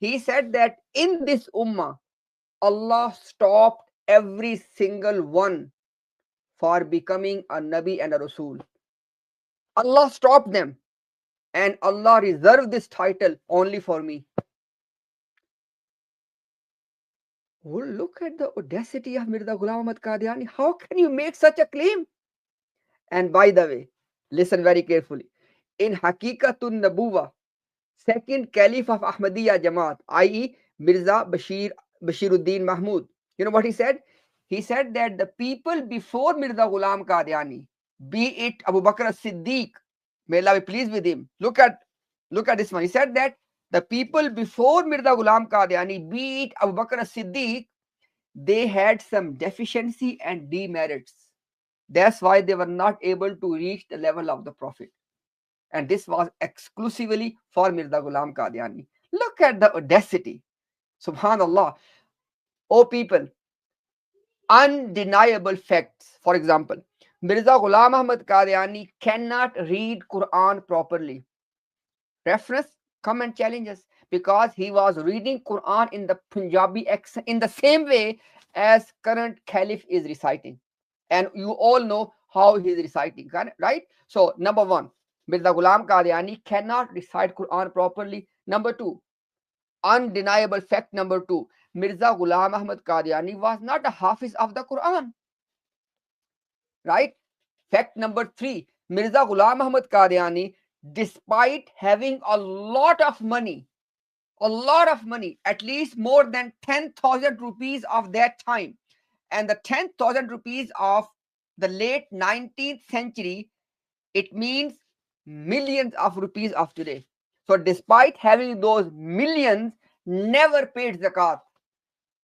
He said that in this ummah, Allah stopped every single one for becoming a Nabi and a Rasul. Allah stopped them, and Allah reserved this title only for me. Oh, look at the audacity of Mirza Ghulam Ahmad Qadiani. How can you make such a claim? And by the way, listen very carefully. In Haqiqat-un-Nubuwwah, second Caliph of Ahmadiyya Jamaat, i.e. Mirza Bashiruddin Mahmood, you know what he said? He said that the people before Mirza Ghulam Qadiani, be it Abu Bakr as-Siddiq, may Allah be pleased with him. Look at this one. He said that the people before Mirza Ghulam Qadiani, be it Abu Bakr as-Siddiq, they had some deficiency and demerits. That's why they were not able to reach the level of the Prophet. And this was exclusively for Mirza Ghulam Qadiani. Look at the audacity. Subhanallah. Oh people, undeniable facts. For example, Mirza Ghulam Ahmad Qadiani cannot read Quran properly. Reference, come and challenge us, because he was reading Quran in the Punjabi accent in the same way as current Caliph is reciting. And you all know how he is reciting, right? So, number one, Mirza Ghulam Qadiani cannot recite Quran properly. Number two, undeniable fact number two, Mirza Ghulam Ahmad Qadiani was not a Hafiz of the Quran. Right? Fact number three, Mirza Ghulam Ahmad Qadiani, despite having a lot of money, at least more than 10,000 rupees of that time, and the 10,000 rupees of the late 19th century, it means millions of rupees of today. So despite having those millions, never paid zakat.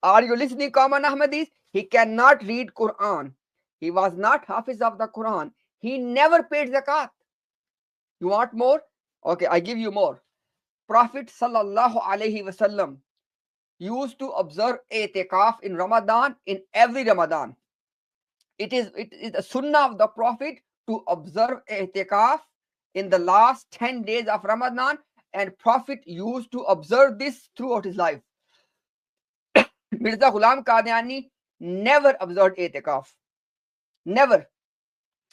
Are you listening, common Ahmadis? He cannot read Quran. He was not Hafiz of the Quran. He never paid zakat. You want more? Okay, I give you more. Prophet sallallahu alaihi wasallam used to observe i'tikaf in Ramadan, in every Ramadan. It is the sunnah of the Prophet to observe i'tikaf in the last 10 days of Ramadan, and Prophet used to observe this throughout his life. Mirza Ghulam Qadiani never observed i'tikaf. Never.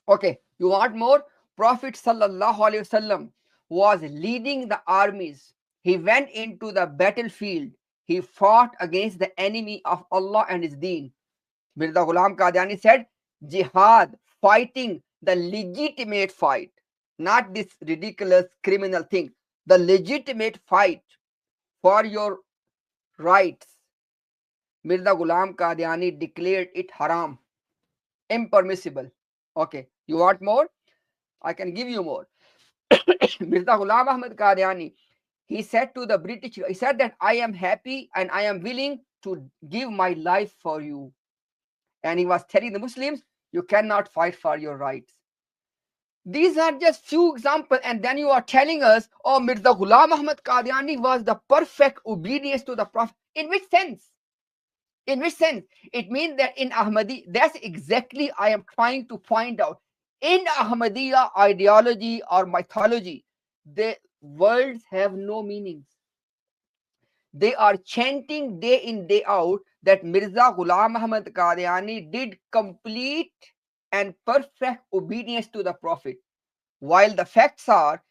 Okay, you want more? Prophet sallallahu alaihi wasallam was leading the armies. He went into the battlefield. He fought against the enemy of Allah and his deen. Mirza Ghulam Qadiani said, jihad, fighting, the legitimate fight, not this ridiculous criminal thing, the legitimate fight for your rights. Mirza Ghulam Qadiani declared it haram, impermissible. Okay, you want more? I can give you more. Mirza Ghulam Ahmad Qadiani, he said to the British, he said that I am happy and I am willing to give my life for you. And he was telling the Muslims, you cannot fight for your rights. These are just few examples, and then you are telling us, oh, Mirza Ghulam Ahmad Qadiani was the perfect obedience to the Prophet. In which sense? In which sense? It means that in Ahmadi, that's exactly I am trying to point out. In Ahmadiyya ideology or mythology, the words have no meanings. They are chanting day in, day out that Mirza Ghulam Ahmad Qadiani did complete and perfect obedience to the Prophet. While the facts are,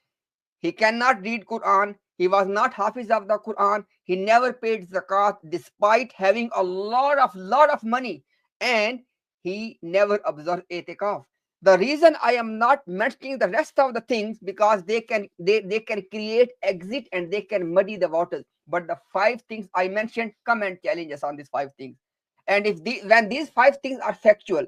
he cannot read Quran, he was not Hafiz of the Quran, he never paid zakat despite having a lot of money, and he never observed i'tikaf. The reason I am not mentioning the rest of the things, because they can create exit and they can muddy the waters. But the 5 things I mentioned, come and challenge us on these 5 things. And if when these 5 things are factual,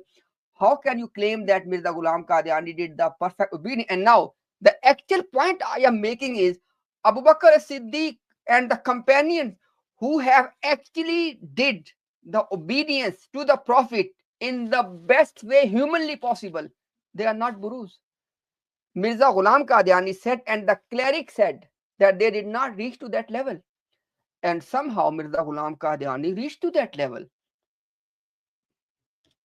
how can you claim that Mirza Ghulam Qadiani did the perfect obedience? And now the actual point I am making is Abu Bakr as-Siddiq and the companions who have actually did the obedience to the Prophet in the best way humanly possible, they are not gurus. Mirza Ghulam Qadiani said, and the cleric said that they did not reach to that level. And somehow Mirza Ghulam Qadiani reached to that level.